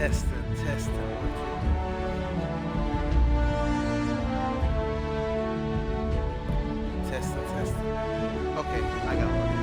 Testing. Testing. Okay, I got one.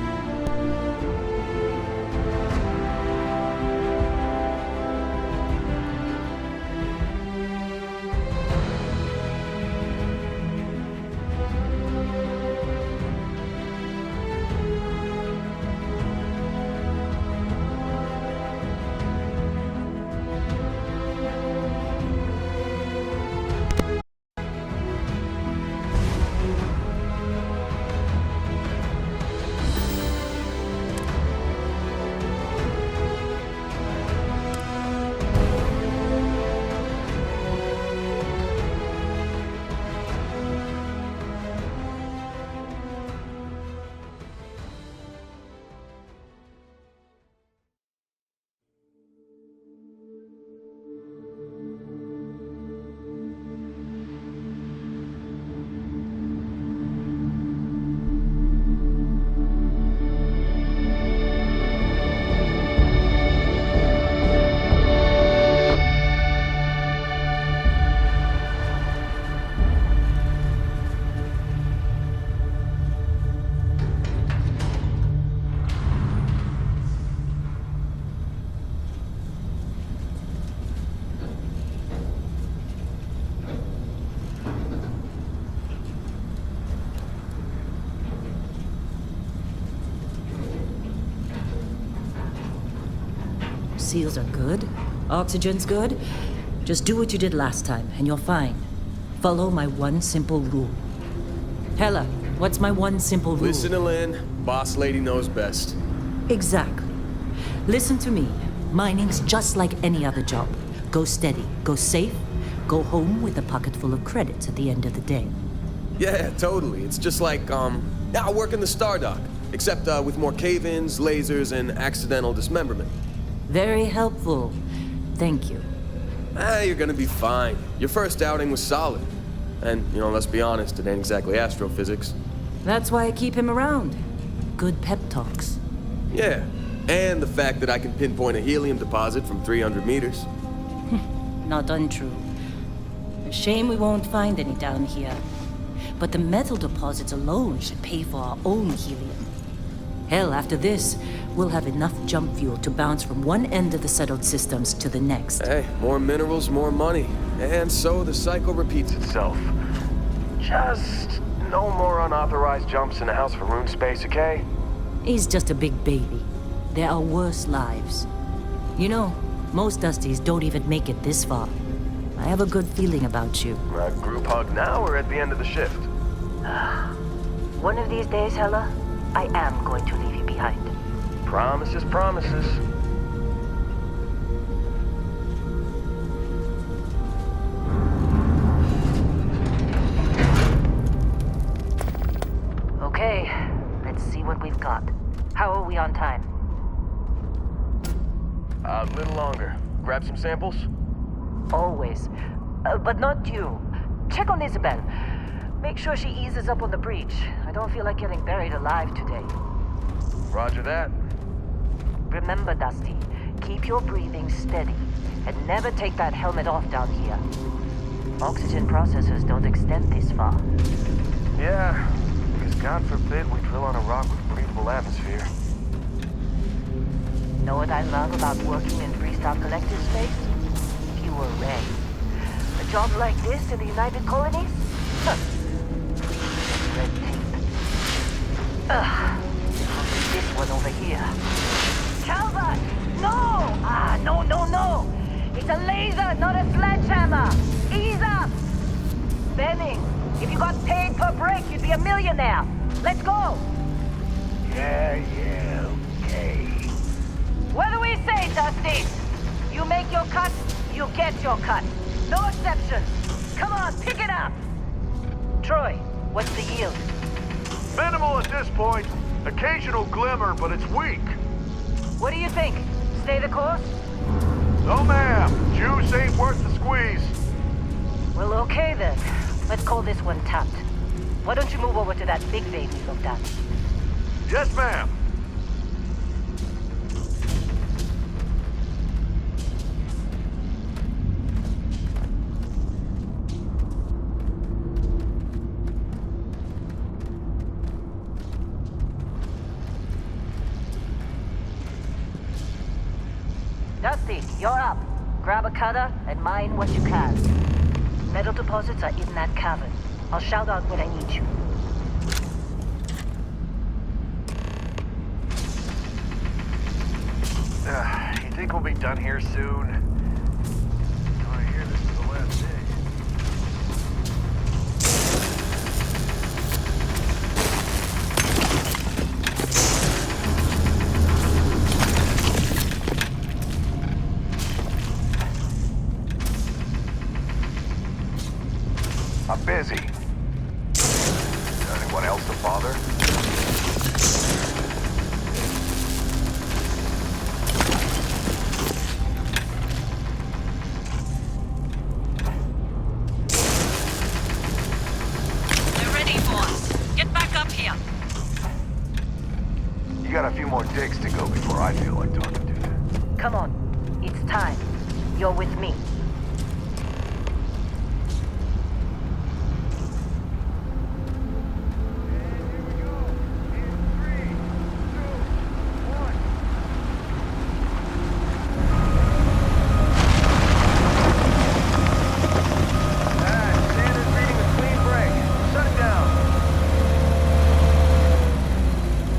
Seals are good. Oxygen's good. Just do what you did last time, and you're fine. Follow my one simple rule. Hella, what's my one simple rule? Listen to Lynn. Boss lady knows best. Exactly. Listen to me. Mining's just like any other job. Go steady, go safe, go home with a pocket full of credits at the end of the day. Yeah, totally. It's just like, I work in the Star Dock. Except with more cave-ins, lasers, and accidental dismemberment. Very helpful. Thank you. You're gonna be fine. Your first outing was solid. And, let's be honest, it ain't exactly astrophysics. That's why I keep him around. Good pep talks. Yeah, and the fact that I can pinpoint a helium deposit from 300 meters. Not untrue. A shame we won't find any down here. But the metal deposits alone should pay for our own helium. Hell, after this, we'll have enough jump fuel to bounce from one end of the settled systems to the next. Hey, more minerals, more money. And so the cycle repeats itself. Just no more unauthorized jumps in the house for room space, okay? He's just a big baby. There are worse lives. You know, most Dusties don't even make it this far. I have a good feeling about you. A group hug now or at the end of the shift? One of these days, Hella, I am going to leave you behind. Promises. Okay, let's see what we've got. How are we on time? A little longer. Grab some samples? Always. But not you. Check on Isabel. Make sure she eases up on the breach. I don't feel like getting buried alive today. Roger that. Remember, Dusty, keep your breathing steady and never take that helmet off down here. Oxygen processors don't extend this far. Yeah, because God forbid we drill on a rock with breathable atmosphere. Know what I love about working in Freestar Collective space? Pure red. A job like this in the United Colonies? Huh. Red tape. Ugh. This one over here. Calvert! No! No! It's a laser, not a sledgehammer! Ease up! Benning, if you got paid per break, you'd be a millionaire. Let's go! Yeah, okay. What do we say, Dusty? You make your cut, you get your cut. No exceptions. Come on, pick it up! Troy, what's the yield? Minimal at this point. Occasional glimmer, but it's weak. What do you think? Stay the course? No, ma'am. Juice ain't worth the squeeze. Well, okay then. Let's call this one tapped. Why don't you move over to that big vein we looked at? Yes, ma'am. You're up. Grab a cutter and mine what you can. Metal deposits are in that cavern. I'll shout out when I need you. You think we'll be done here soon? I hear this is the last day. I'm busy. Anyone else to bother? They're ready for us. Get back up here. You got a few more digs to go before I feel like talking to you. Come on. It's time. You're with me.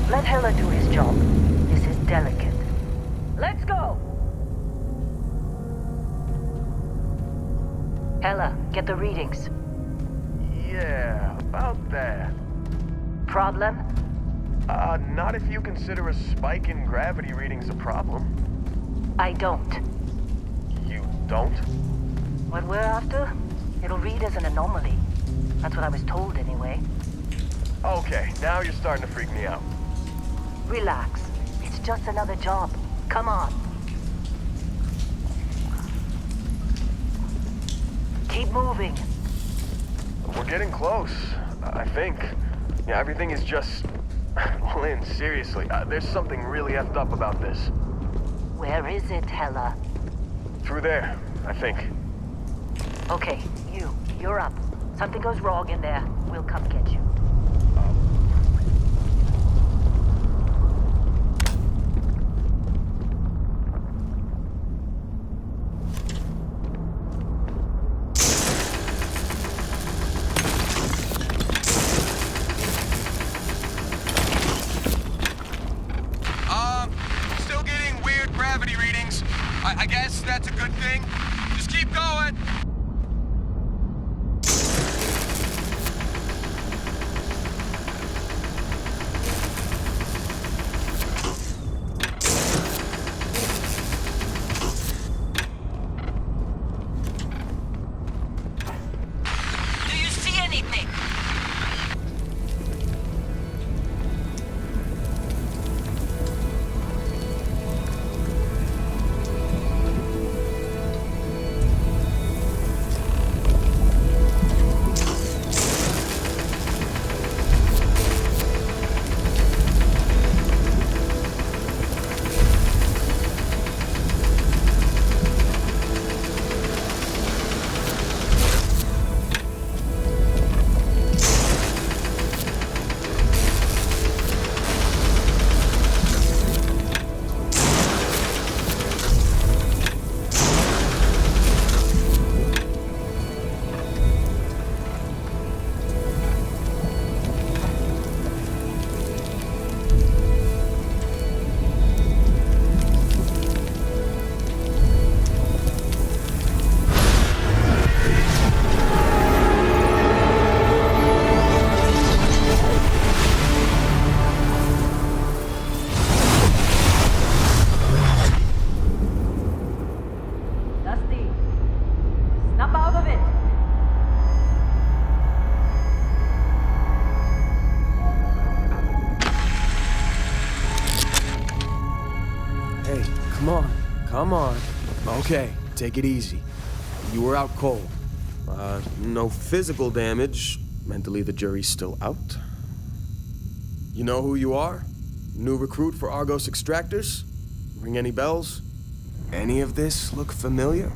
Let Hella do his job. This is delicate. Let's go! Hella, get the readings. Yeah, about that. Problem? Not if you consider a spike in gravity readings a problem. I don't. You don't? What we're after? It'll read as an anomaly. That's what I was told anyway. Okay, now you're starting to freak me out. Relax. It's just another job. Come on. Keep moving. We're getting close, I think. Yeah, everything is just... Lynn, seriously, there's something really effed up about this. Where is it, Hella? Through there, I think. Okay, you're up. Something goes wrong in there. We'll come get you. Still getting weird gravity readings. I guess that's a good thing. Just keep going. Do you see anything? Dusty, snap out of it. Hey, come on. Come on. Okay, take it easy. You were out cold. No physical damage. Mentally, the jury's still out. You know who you are? New recruit for Argos Extractors? Ring any bells? Any of this look familiar?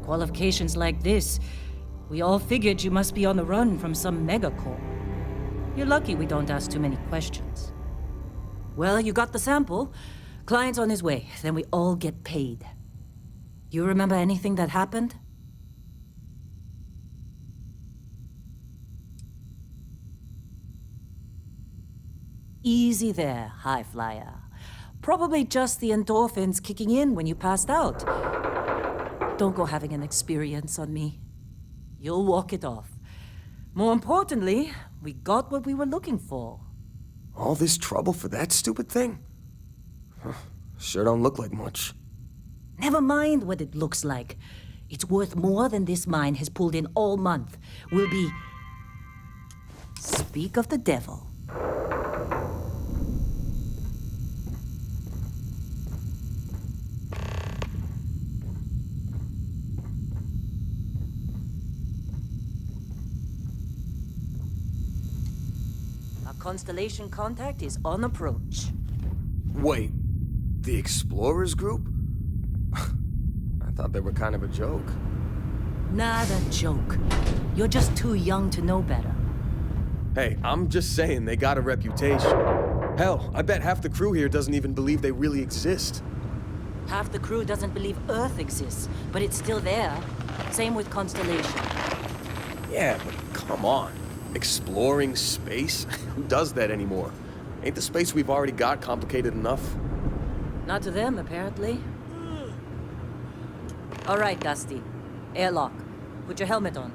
Qualifications like this, we all figured you must be on the run from some megacorp. You're lucky we don't ask too many questions. Well, you got the sample. Client's on his way, then we all get paid. You remember anything that happened? Easy there, high flyer. Probably just the endorphins kicking in when you passed out. Don't go having an experience on me. You'll walk it off. More importantly, we got what we were looking for. All this trouble for that stupid thing? Huh, sure don't look like much. Never mind what it looks like. It's worth more than this mine has pulled in all month. We'll be... Speak of the devil. Our Constellation contact is on approach. Wait, the Explorers group? I thought they were kind of a joke. Not a joke. You're just too young to know better. Hey, I'm just saying they got a reputation. Hell, I bet half the crew here doesn't even believe they really exist. Half the crew doesn't believe Earth exists, but it's still there. Same with Constellation. Yeah, but come on. Exploring space? Who does that anymore? Ain't the space we've already got complicated enough? Not to them, apparently. All right, Dusty. Airlock. Put your helmet on.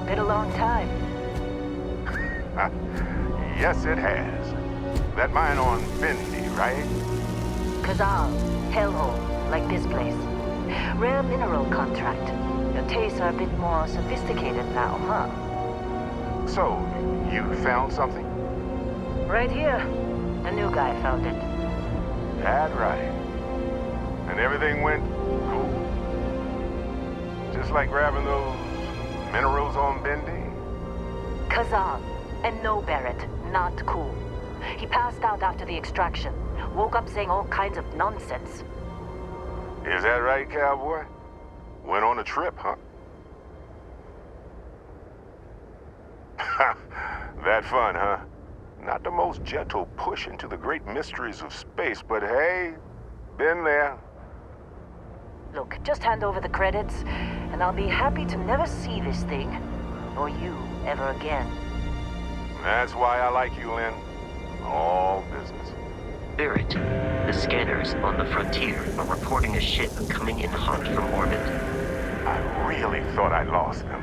Been a long time. Yes, it has. That mine on Bendy, right? Kazal, hellhole, like this place. Rare mineral contract. Your tastes are a bit more sophisticated now, huh? So, you found something? Right here. The new guy found it. That right. And everything went cool? Just like grabbing those minerals on Bendy? Kazal. And no, Barrett. Not cool. He passed out after the extraction. Woke up saying all kinds of nonsense. Is that right, cowboy? Went on a trip, huh? That fun, huh? Not the most gentle push into the great mysteries of space, but hey, been there. Look, just hand over the credits, and I'll be happy to never see this thing, or you, ever again. That's why I like you, Lynn. All business. Barrett, the scanners on the frontier are reporting a ship coming in hot from orbit. I really thought I lost them.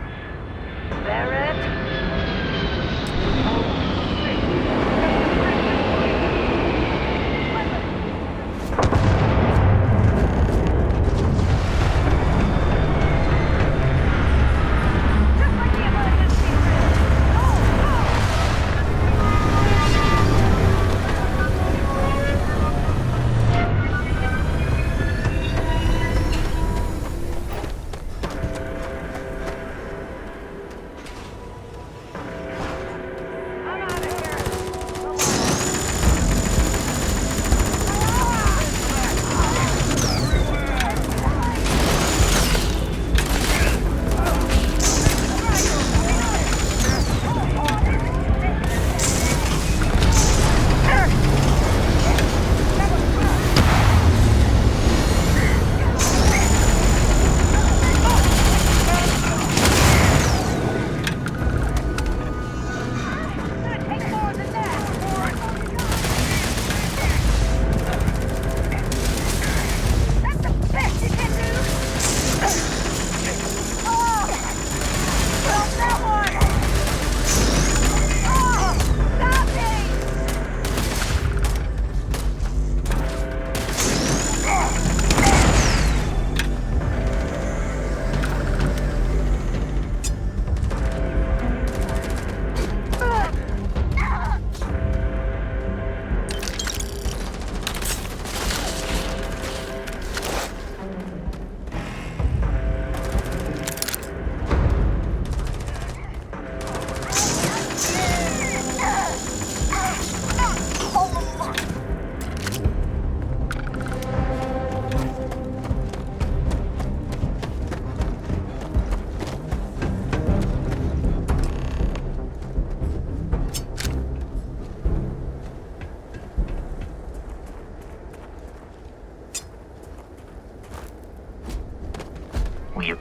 Barrett?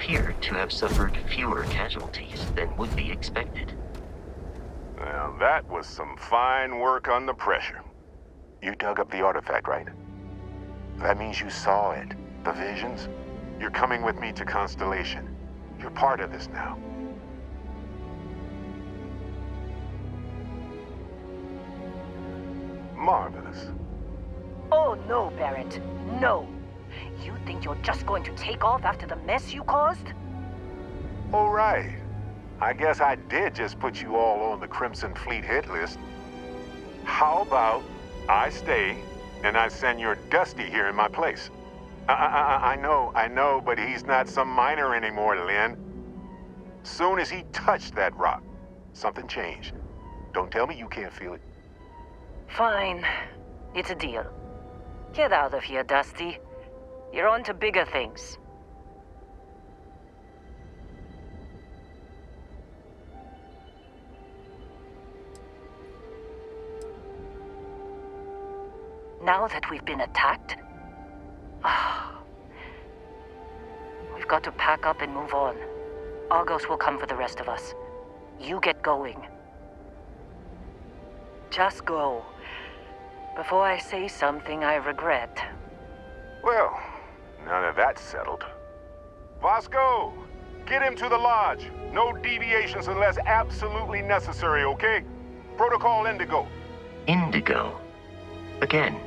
appear to have suffered fewer casualties than would be expected. Well, that was some fine work under pressure. You dug up the artifact, right? That means you saw it. The visions? You're coming with me to Constellation. You're part of this now. Marvelous. Oh no, Barrett. No. You think you're just going to take off after the mess you caused? All right. I guess I did just put you all on the Crimson Fleet hit list. How about I stay and I send your Dusty here in my place? I know, but he's not some miner anymore, Lynn. Soon as he touched that rock, something changed. Don't tell me you can't feel it. Fine. It's a deal. Get out of here, Dusty. You're on to bigger things. Now that we've been attacked, we've got to pack up and move on. Argos will come for the rest of us. You get going. Just go. Before I say something I regret. Well, now that that's settled. Vasco, get him to the lodge. No deviations unless absolutely necessary, okay? Protocol Indigo. Indigo. Again.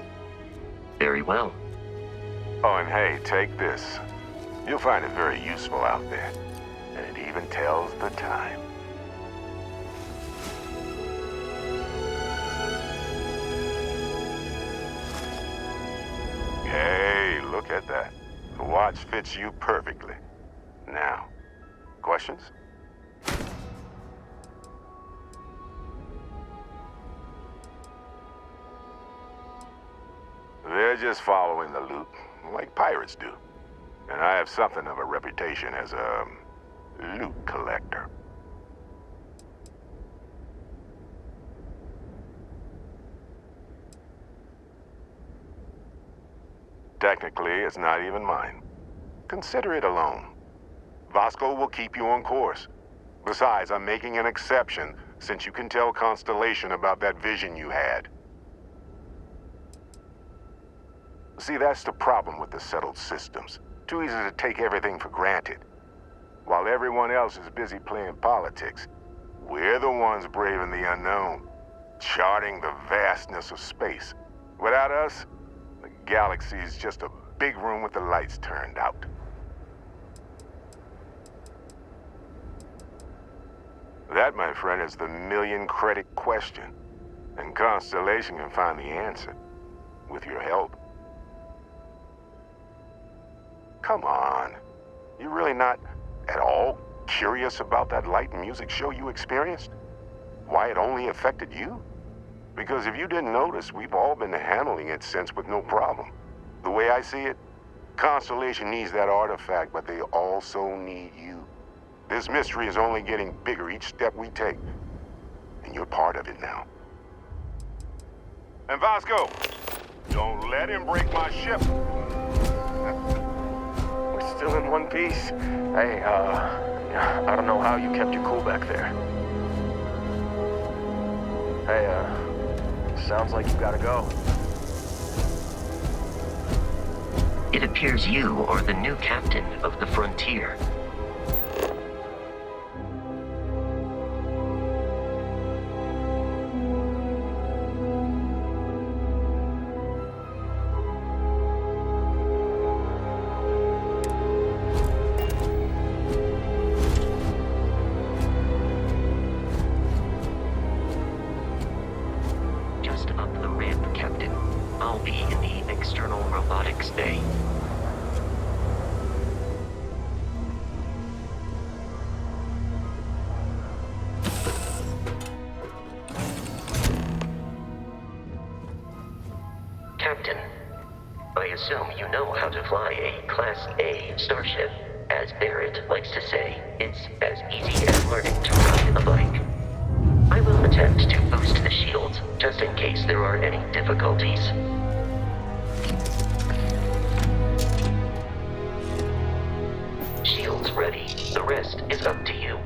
Very well. Oh, and hey, take this. You'll find it very useful out there. And it even tells the time. Hey, look at that. The watch fits you perfectly. Now, questions? They're just following the loot, like pirates do. And I have something of a reputation as a loot collector. Technically, it's not even mine. Consider it a loan. Vasco will keep you on course. Besides, I'm making an exception since you can tell Constellation about that vision you had. See, that's the problem with the settled systems. Too easy to take everything for granted. While everyone else is busy playing politics, we're the ones braving the unknown, charting the vastness of space. Without us, the galaxy is just a big room with the lights turned out. That, my friend, is the million-credit question. And Constellation can find the answer, with your help. Come on. You're really not at all curious about that light and music show you experienced? Why it only affected you? Because if you didn't notice, we've all been handling it since with no problem. The way I see it, Constellation needs that artifact, but they also need you. This mystery is only getting bigger each step we take. And you're part of it now. And Vasco, don't let him break my ship. We're still in one piece. Hey, I don't know how you kept your cool back there. Hey, sounds like you gotta go. It appears you are the new captain of the Frontier. Just up the ramp, Captain. I'll be in the external robotics bay. Captain, I assume you know how to fly a Class A starship. As Barrett likes to say, it's as easy as learning to ride a bike. I will attempt to boost the shields, just in case there are any difficulties. Shields ready. rest is up to you.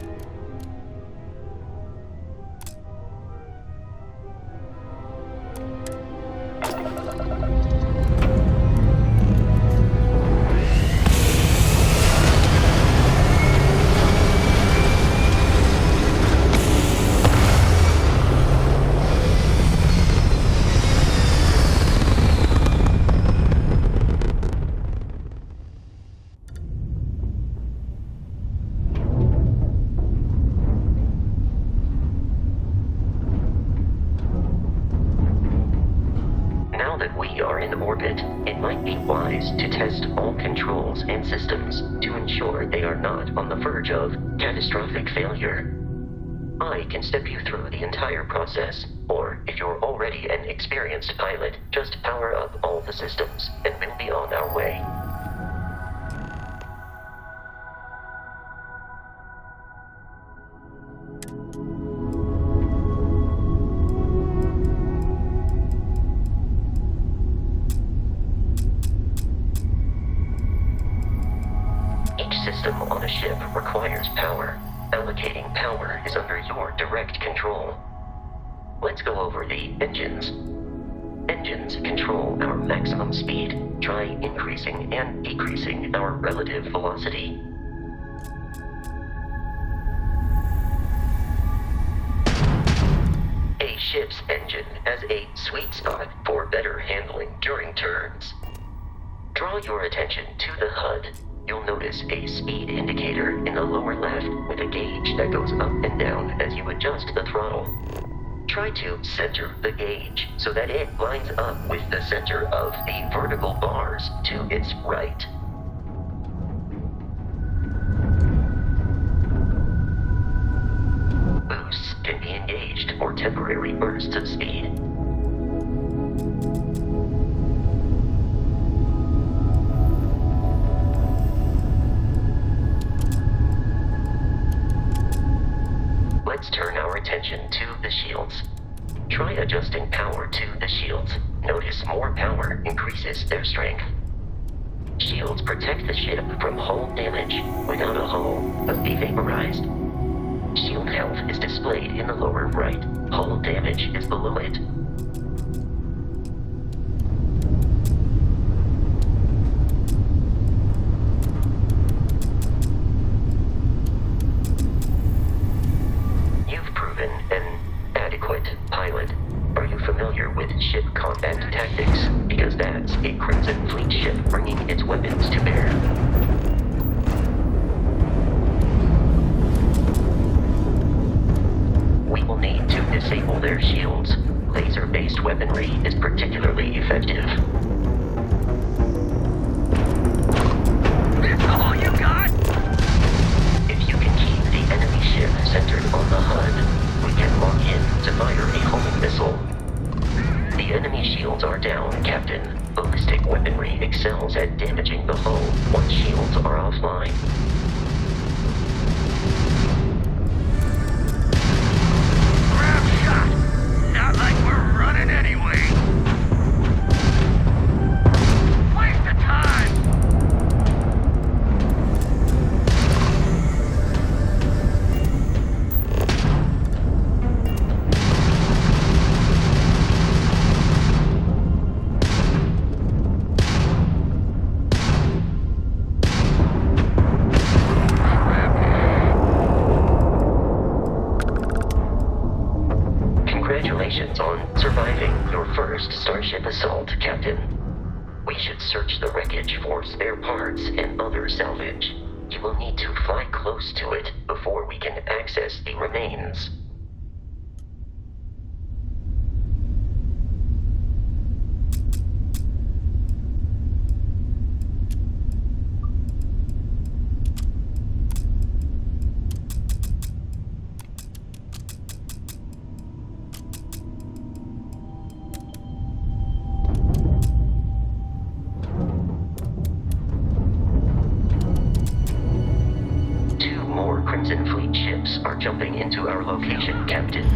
It might be wise to test all controls and systems to ensure they are not on the verge of catastrophic failure. I can step you through the entire process, or if you're already an experienced pilot, just power up all the systems and we'll be on our way. System on a ship requires power. Allocating power is under your direct control. Let's go over the engines. Engines control our maximum speed. Try increasing and decreasing our relative velocity. A ship's engine has a sweet spot for better handling during turns. Draw your attention to the HUD. You'll notice a speed indicator in the lower left with a gauge that goes up and down as you adjust the throttle. Try to center the gauge so that it lines up with the center of the vertical bars to its right. Boosts can be engaged for temporary bursts of speed. Let's turn our attention to the shields. Try adjusting power to the shields. Notice more power increases their strength. Shields protect the ship from hull damage. Without a hull, must be vaporized. Shield health is displayed in the lower right. Hull damage is below it. Pilot, are you familiar with ship combat tactics? Because that's a Crimson Fleet ship bringing its weapons to bear. We will need to disable their shields. Laser-based weaponry is particularly effective. That's all you got? If you can keep the enemy ship centered on the HUD, we can lock in to fire a homing missile. The enemy shields are down, Captain. Ballistic weaponry excels at damaging the hull once shields are offline. Grab shot! Not like we're running anyway. Waste of time! Congratulations on surviving your first Starship assault, Captain. We should search the wreckage for spare parts and other salvage. You will need to fly close to it before we can access the remains. Crimson Fleet ships are jumping into our location, Captain.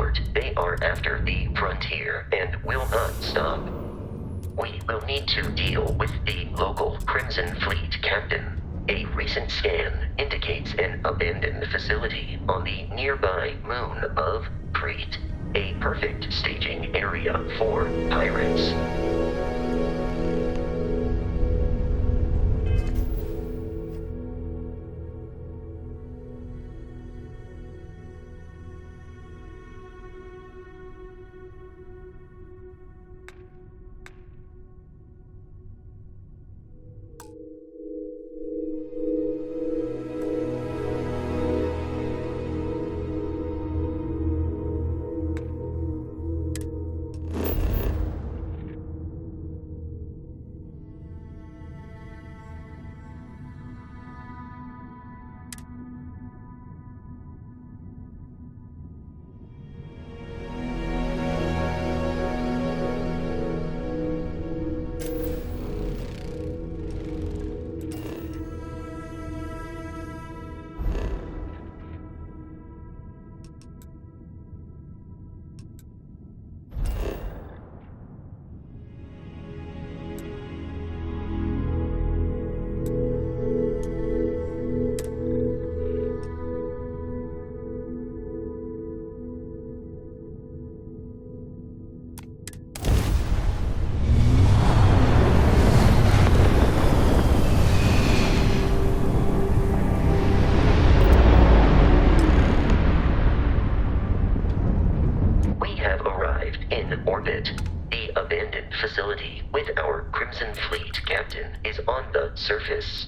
short, they are after the frontier and will not stop. We will need to deal with the local Crimson Fleet captain. A recent scan indicates an abandoned facility on the nearby moon of Crete, a perfect staging area for pirates. The abandoned facility with our Crimson Fleet captain is on the surface.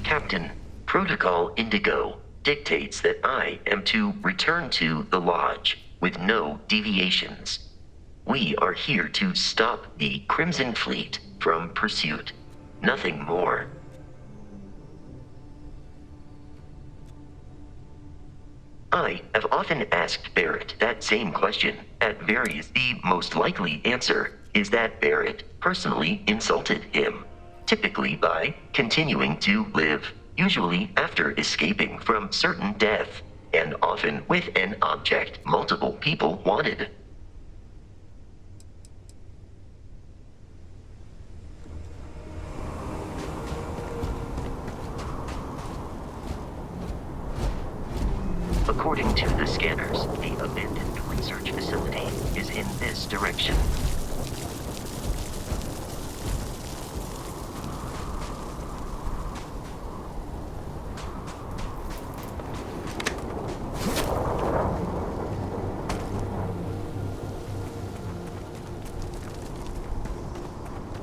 Captain, Protocol Indigo dictates that I am to return to the Lodge with no deviations. We are here to stop the Crimson Fleet from pursuit. Nothing more. I have often asked Barrett that same question at various. The most likely answer is that Barrett personally insulted him, typically by continuing to live, usually after escaping from certain death, and often with an object multiple people wanted. According to the scanners, the abandoned research facility is in this direction.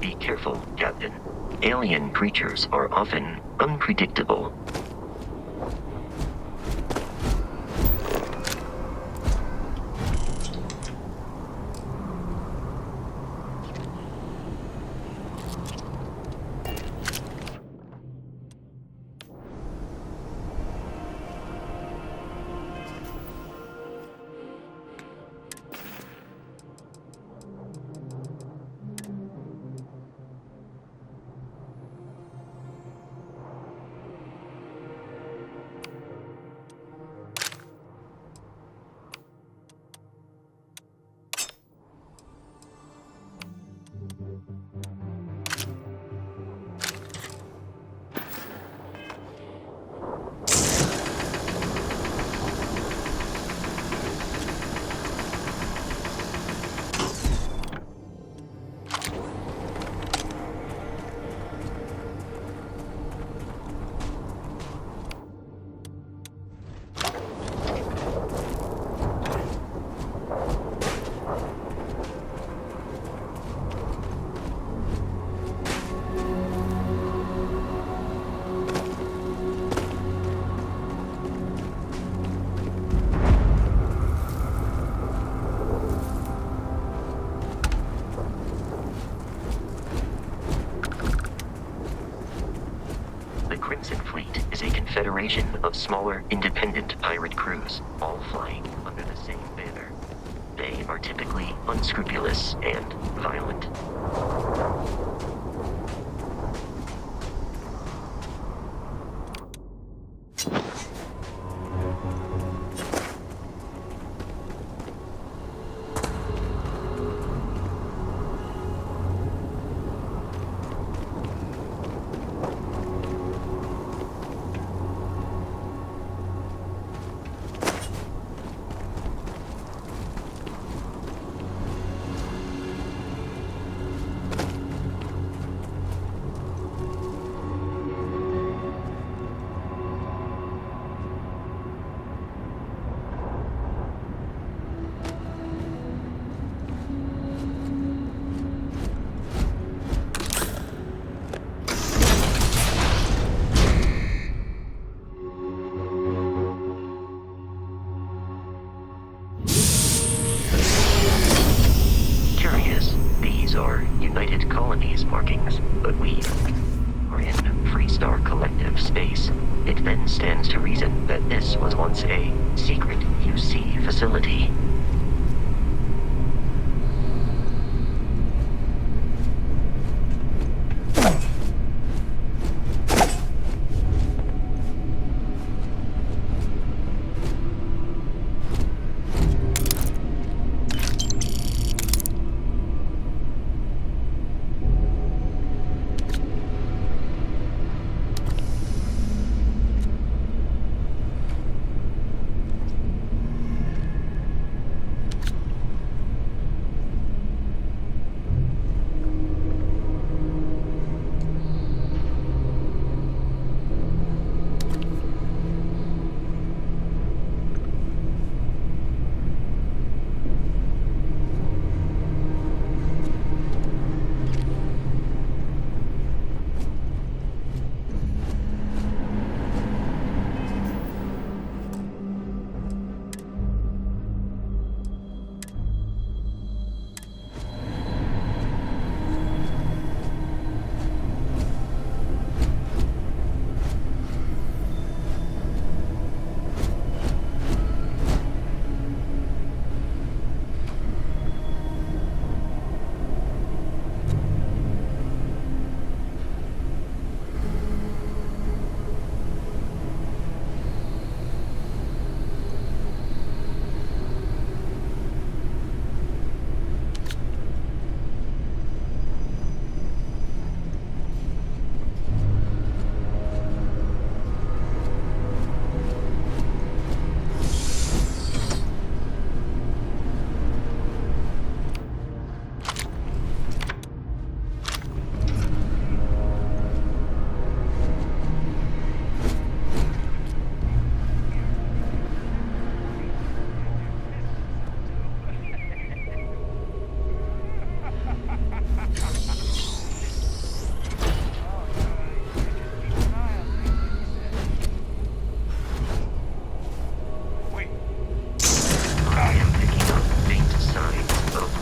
Be careful, Captain. Alien creatures are often unpredictable. Federation of smaller, independent pirate crews, all flying under the same banner. They are typically unscrupulous and violent. United Colonies markings, but we are in Freestar Collective space. It then stands to reason that this was once a secret UC facility.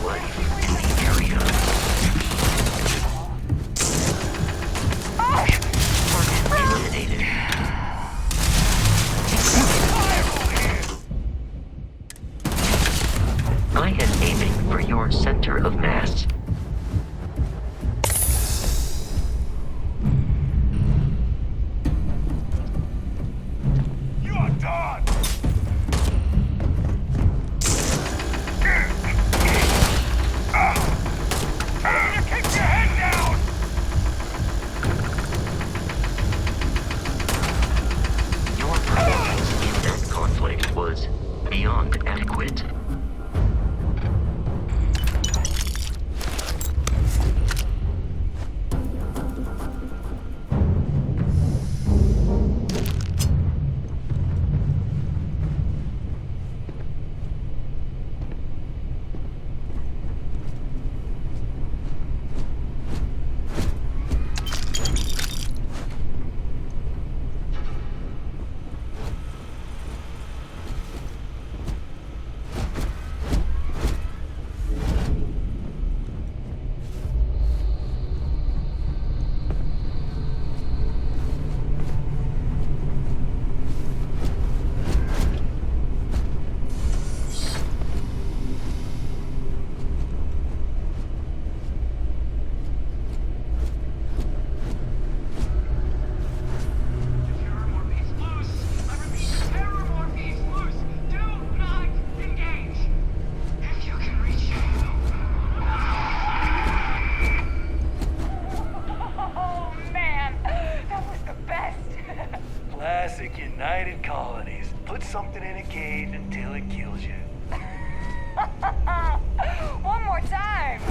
life in the area. Target eliminated. I am aiming for your center of mass. You're done! Tell you to keep your head down! Your performance in that conflict was beyond adequate. Classic United Colonies. Put something in a cage until it kills you. One more time.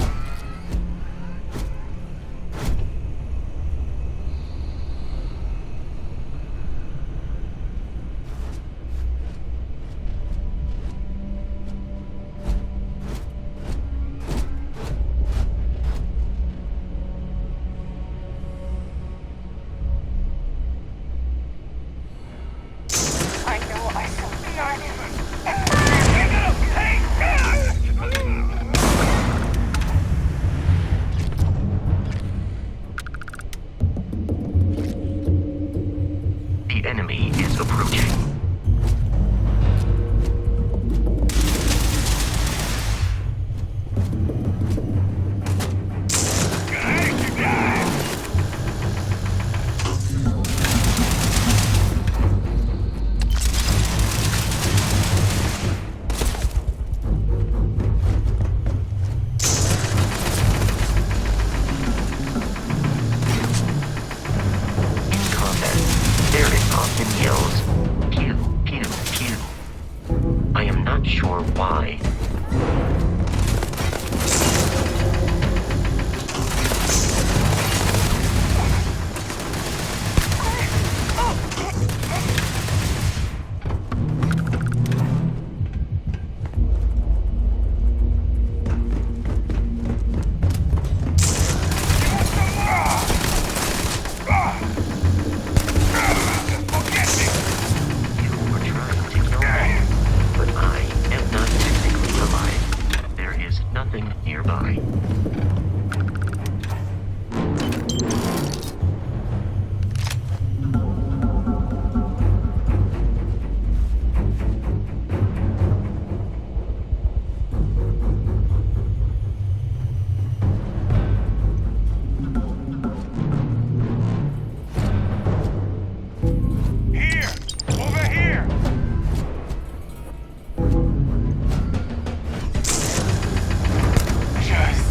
I know I shall be on The enemy is approaching. In combat, there is often yells, pew, pew, pew. I am not sure why. You were trying to kill me, but I am not technically alive. There is nothing nearby. Here! Over here! Just...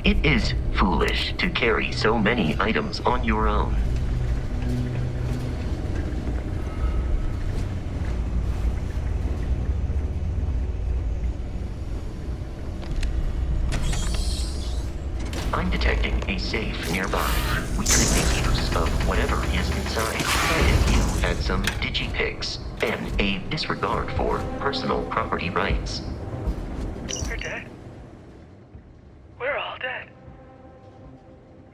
It is foolish to carry so many items on your own. I'm detecting a safe nearby. We could make use of whatever is inside. And if you had some digipics and a disregard for personal property rights. We're dead. We're all dead.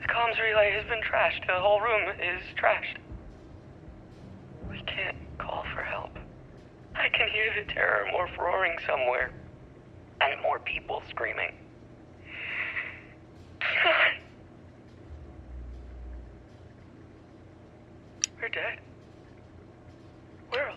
The comms relay has been trashed. The whole room is trashed. We can't call for help. I can hear the terror morph roaring somewhere. And more people screaming. God. We're dead. We're all...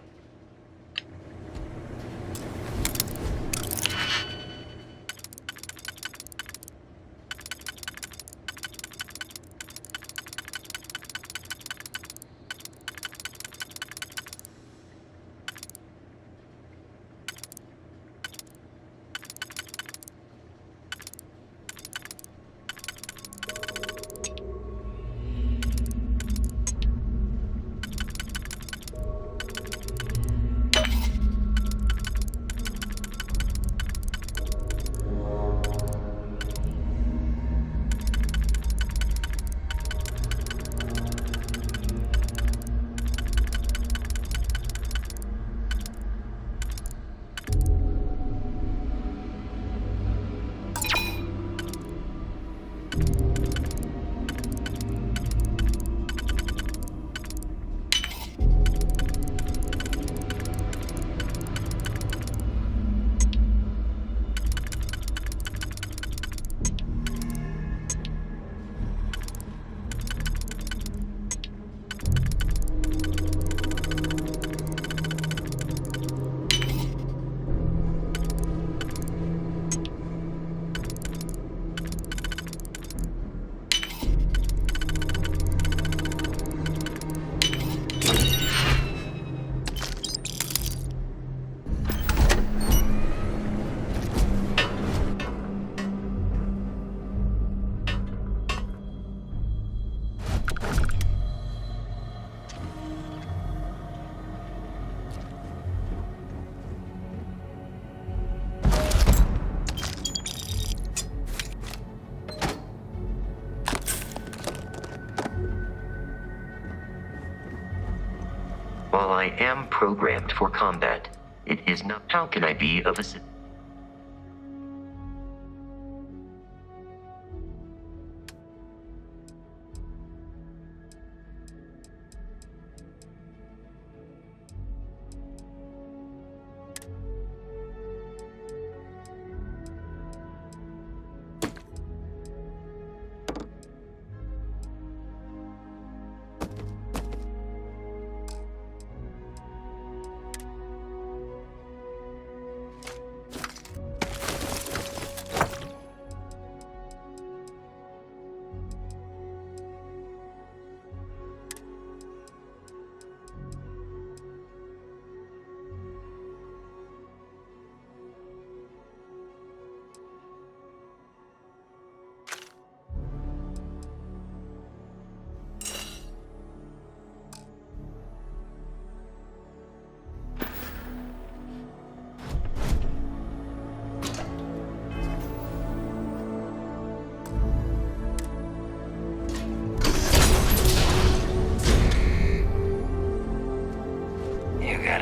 While I am programmed for combat, it is not. How can I be of assistance?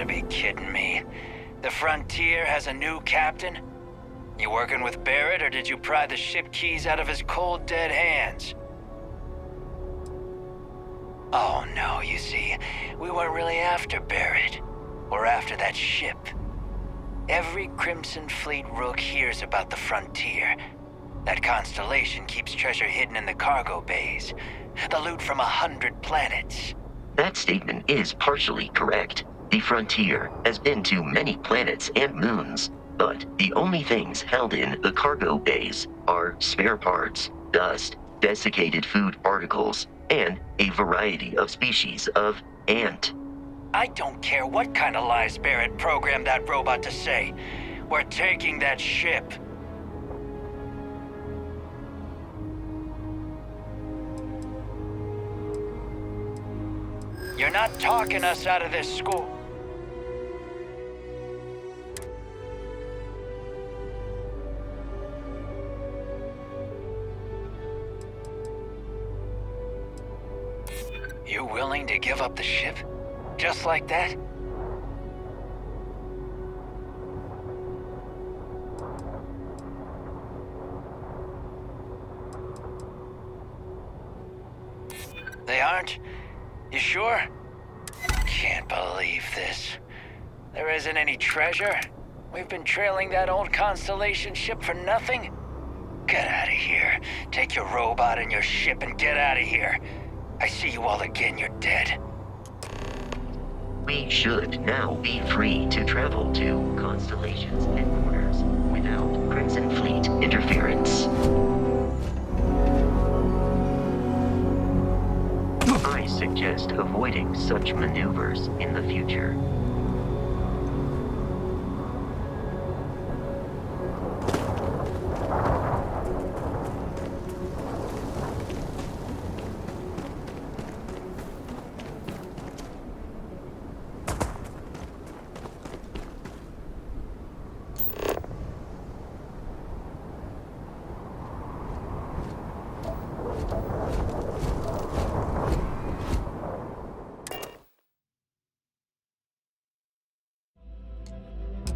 Be kidding me. The Frontier has a new captain? You working with Barrett, or did you pry the ship keys out of his cold, dead hands? Oh no, you see, we weren't really after Barrett. We're after that ship. Every Crimson Fleet rook hears about the Frontier. That constellation keeps treasure hidden in the cargo bays. The loot from 100 planets. That statement is partially correct. The Frontier has been to many planets and moons, but the only things held in the cargo bays are spare parts, dust, desiccated food particles, and a variety of species of ant. I don't care what kind of lies Barrett programmed that robot to say. We're taking that ship. You're not talking us out of this school. You willing to give up the ship? Just like that? They aren't? You sure? Can't believe this. There isn't any treasure? We've been trailing that old Constellation ship for nothing? Get out of here. Take your robot and your ship and get out of here. I see you all again, you're dead. We should now be free to travel to Constellation's headquarters without Crimson Fleet interference. I suggest avoiding such maneuvers in the future.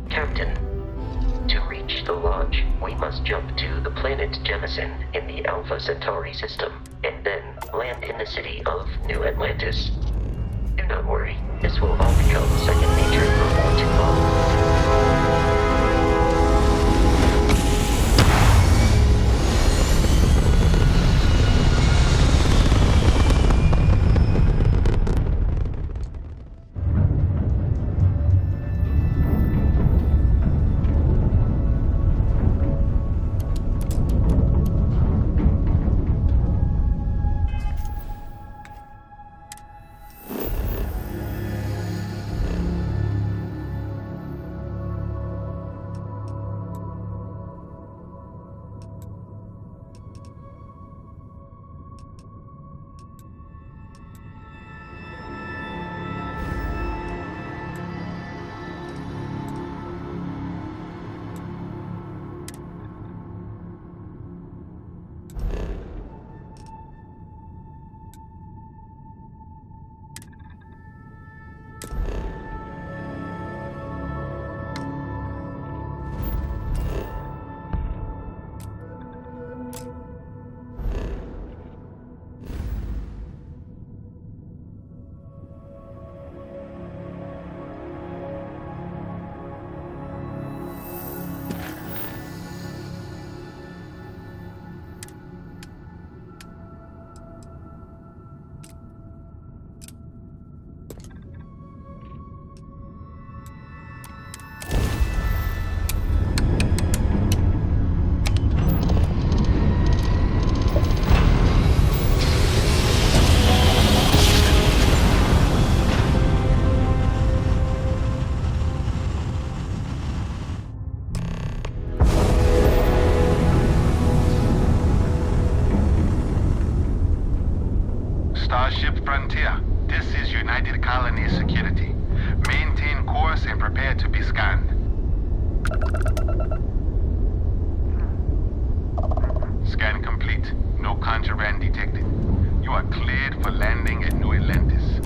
Captain, to reach the launch, we must jump to the planet Jemison in the Alpha Centauri system, and then land in the city of New Atlantis. Do not worry, this will all become second nature before too long. Starship Frontier, this is United Colony Security. Maintain course and prepare to be scanned. Scan complete. No contraband detected. You are cleared for landing at New Atlantis.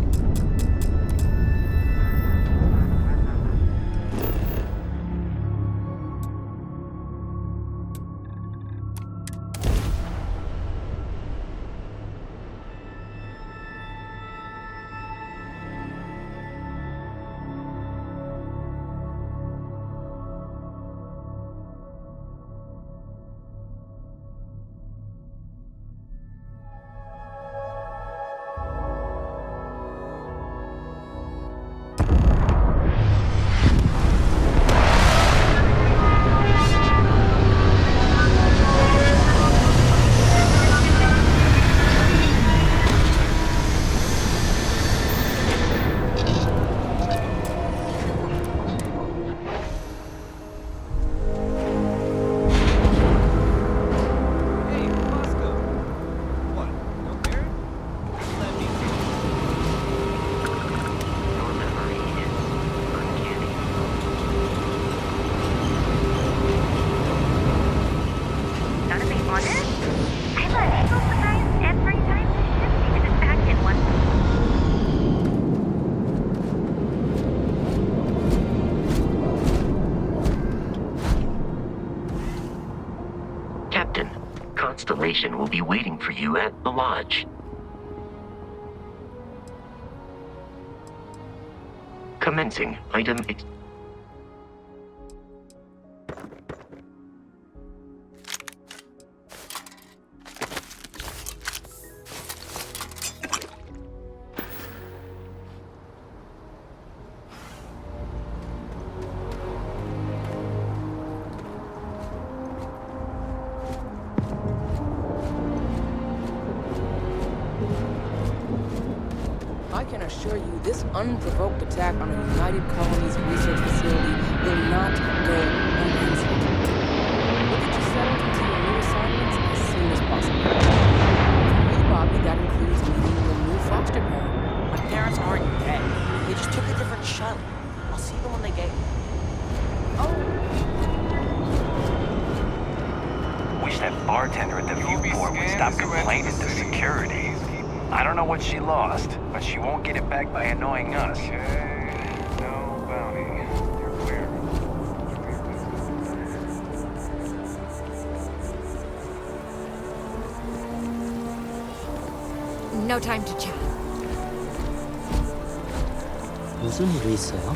constellation will be waiting for you at the lodge. Commencing item I can assure you, this unprovoked attack on a United Colonies research facility will not go unanswered. We'll get you settled into your new assignments as soon as possible. For you, Bobby, that includes meeting your new foster parent. My parents aren't dead. They just took a different shuttle. I'll see them when they get here. Wish that bartender at the viewport would stop complaining to security. I don't know what she lost, but she won't get it back by annoying us. No bounty. You're clear. No time to chat. 무슨 일이 있어요?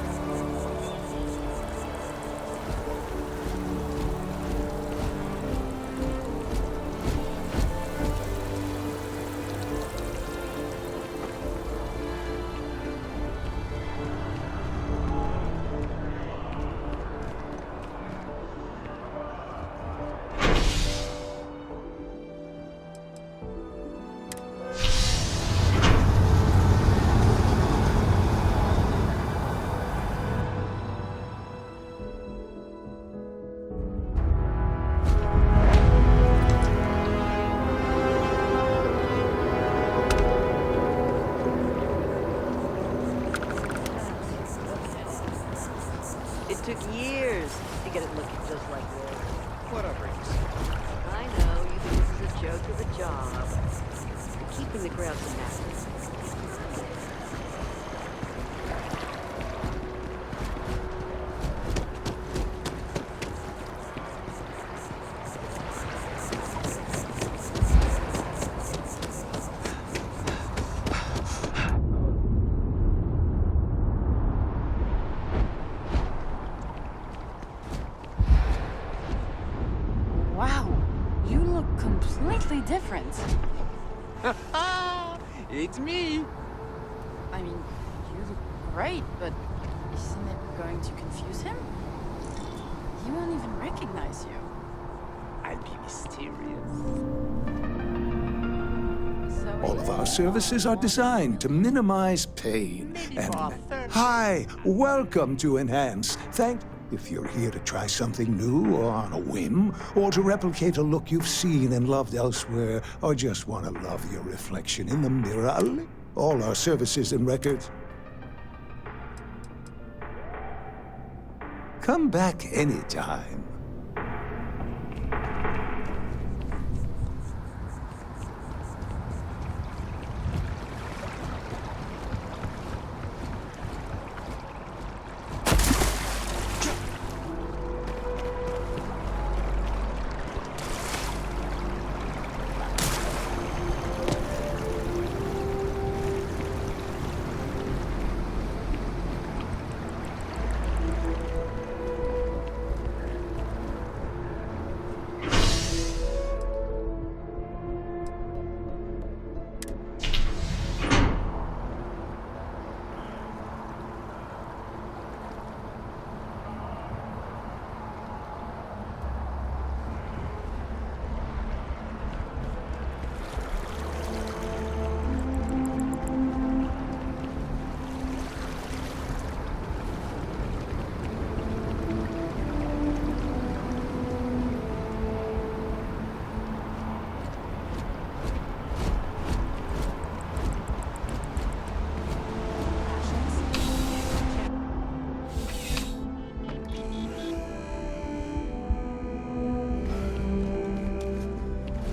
It took years to get it looking just like this. Whatever. I know, you think this is a joke of a job. You're keeping the crowd from happy. Wow, you look completely different. It's me. I mean, you look great, but isn't it going to confuse him? He won't even recognize you. I'll be mysterious. All of our services are designed to minimize pain. And hi, welcome to Enhance. If you're here to try something new or on a whim, or to replicate a look you've seen and loved elsewhere, or just want to love your reflection in the mirror, all our services and records. Come back anytime.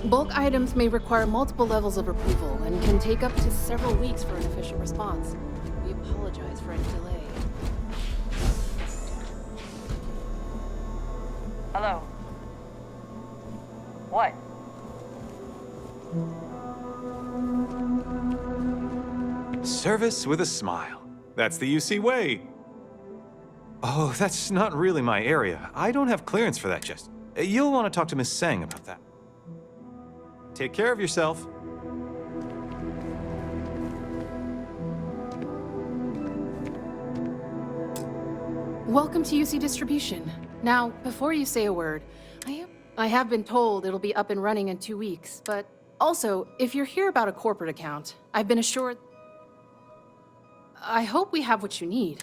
Bulk items may require multiple levels of approval and can take up to several weeks for an official response. We apologize for any delay. Hello? What? Service with a smile. That's the UC way. Oh, that's not really my area. I don't have clearance for that just. You'll want to talk to Miss Sang about that. Take care of yourself. Welcome to UC Distribution. Now, before you say a word, I have been told it'll be up and running in 2 weeks, but also, if you're here about a corporate account, I've been assured... I hope we have what you need.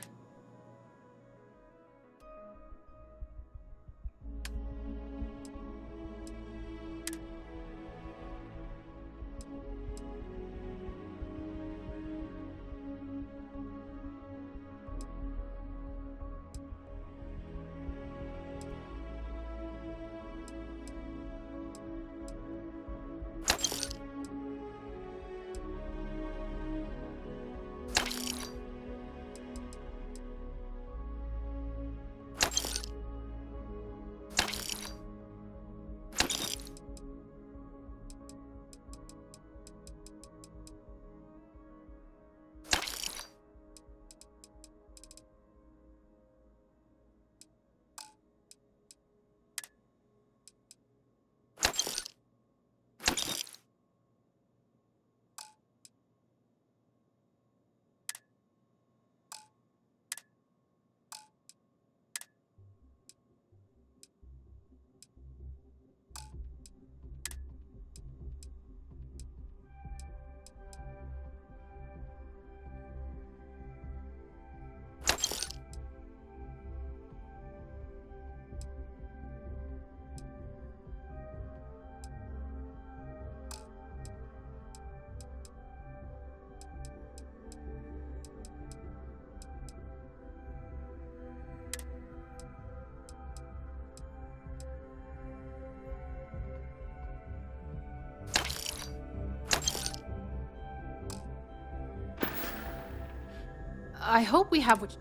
I hope we have what you...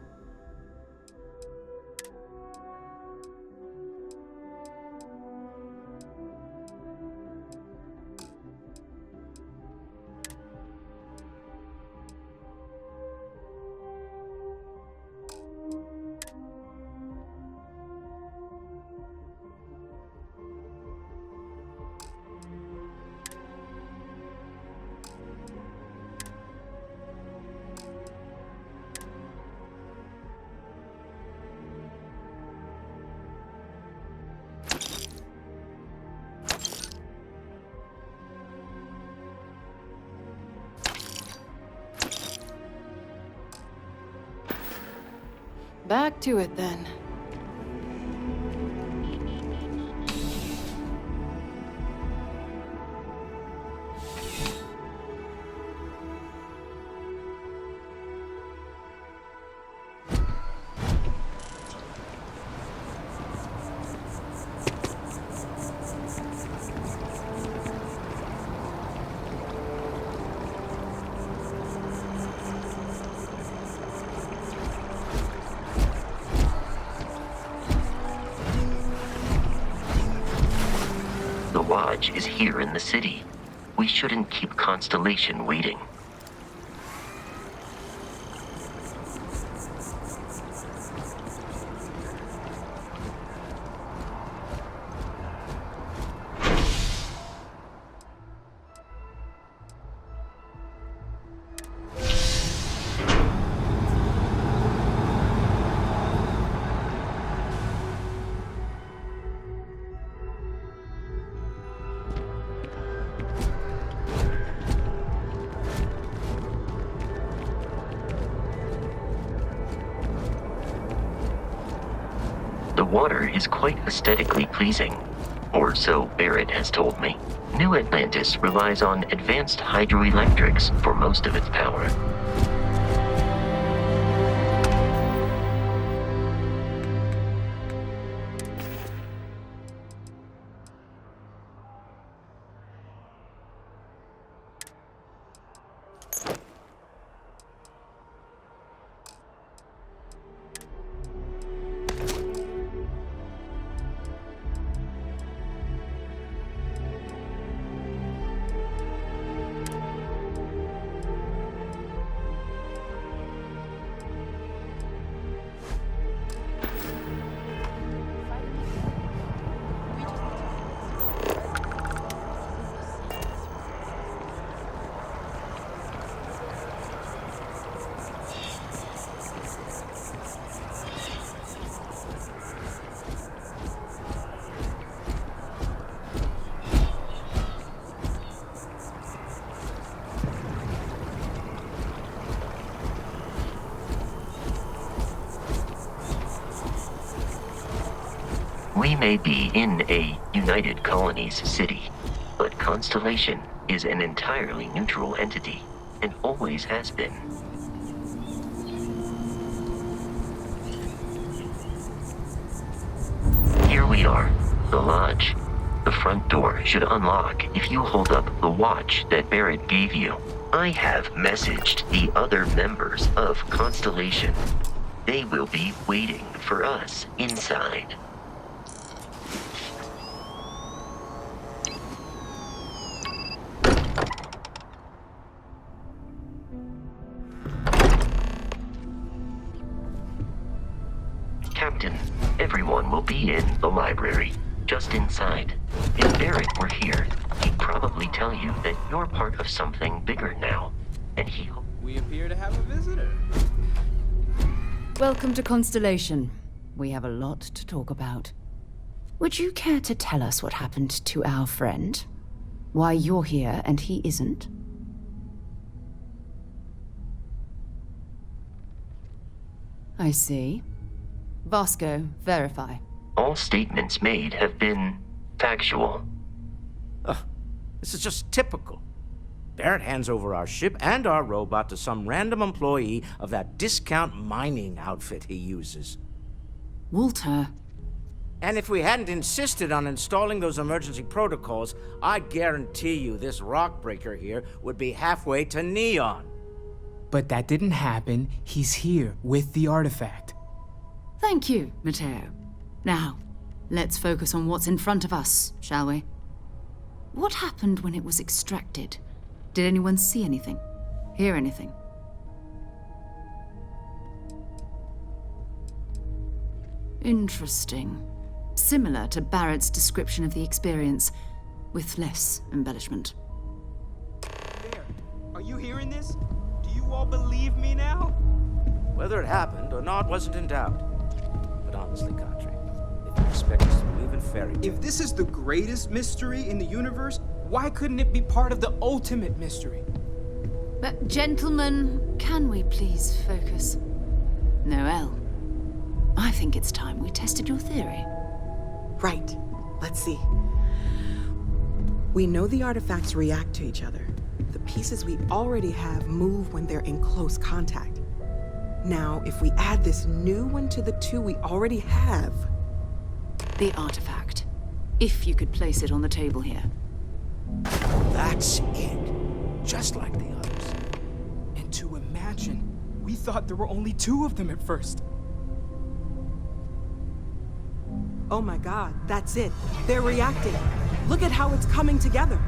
Back to it, then. The Lodge is here in the city. We shouldn't keep Constellation waiting. The water is quite aesthetically pleasing, or so Barrett has told me. New Atlantis relies on advanced hydroelectrics for most of its power. We may be in a United Colonies city, but Constellation is an entirely neutral entity, and always has been. Here we are, the lodge. The front door should unlock if you hold up the watch that Barrett gave you. I have messaged the other members of Constellation. They will be waiting for us inside. Captain, everyone will be in the library, just inside. If Barrett were here, he'd probably tell you that you're part of something bigger now, and he... We appear to have a visitor. Welcome to Constellation. We have a lot to talk about. Would you care to tell us what happened to our friend? Why you're here and he isn't? I see. Vasco, verify. All statements made have been factual. This is just typical. Barrett hands over our ship and our robot to some random employee of that discount mining outfit he uses. Walter. And if we hadn't insisted on installing those emergency protocols, I guarantee you this rock breaker here would be halfway to Neon. But that didn't happen. He's here with the artifact. Thank you, Matteo. Now, let's focus on what's in front of us, shall we? What happened when it was extracted? Did anyone see anything? Hear anything? Interesting. Similar to Barrett's description of the experience, with less embellishment. There. Are you hearing this? Do you all believe me now? Whether it happened or not wasn't in doubt. But honestly, Cadre, if you expect us to believe in fairy tales... If this is the greatest mystery in the universe, why couldn't it be part of the ultimate mystery? But gentlemen, can we please focus? Noelle, I think it's time we tested your theory. Right. Let's see. We know the artifacts react to each other. The pieces we already have move when they're in close contact. Now, if we add this new one to the two we already have... The artifact. If you could place it on the table here. That's it. Just like the others. And to imagine, we thought there were only 2 of them at first. Oh my god, that's it. They're reacting. Look at how it's coming together.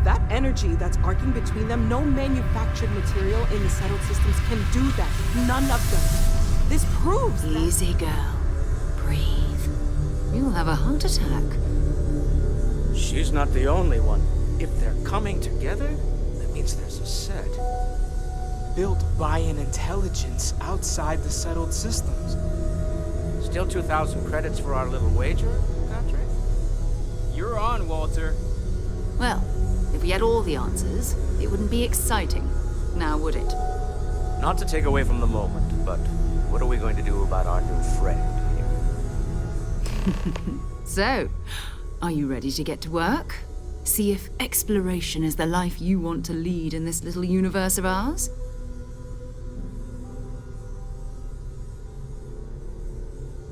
That energy that's arcing between them, no manufactured material in the settled systems can do that. None of them. This proves that... Easy, girl. Breathe. You'll have a heart attack. She's not the only one. If they're coming together, that means there's a set. Built by an intelligence outside the settled systems. Still 2,000 credits for our little wager, Patrick? You're on, Walter. Well, if we had all the answers, it wouldn't be exciting. Now, would it? Not to take away from the moment, but what are we going to do about our new friend here? So, are you ready to get to work? See if exploration is the life you want to lead in this little universe of ours?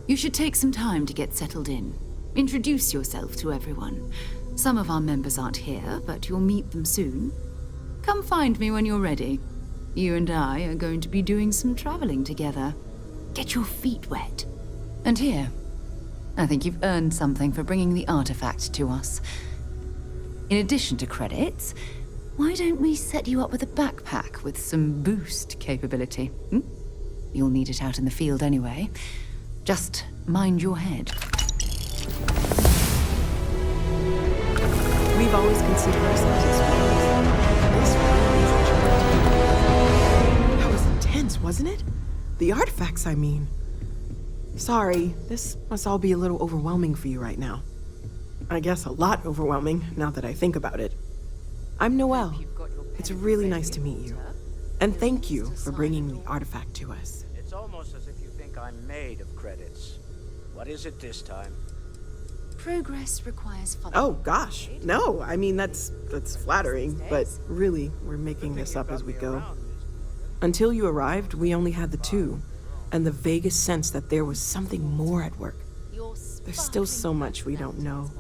You should take some time to get settled in. Introduce yourself to everyone. Some of our members aren't here, but you'll meet them soon. Come find me when you're ready. You and I are going to be doing some traveling together. Get your feet wet. And here, I think you've earned something for bringing the artifact to us. In addition to credits, why don't we set you up with a backpack with some boost capability? You'll need it out in the field anyway. Just mind your head. We've always considered ourselves explorers. This really is a journey. That was intense, wasn't it? The artifacts, I mean. Sorry, this must all be a little overwhelming for you right now. I guess a lot overwhelming, now that I think about it. I'm Noelle. It's really nice to meet you. And thank you for bringing the artifact to us. It's almost as if you think I'm made of credits. What is it this time? Progress requires fun. Oh gosh, no. I mean, that's flattering, but really, we're making this up as we go. Until you arrived, we only had the two, and the vaguest sense that there was something more at work. There's still so much we don't know,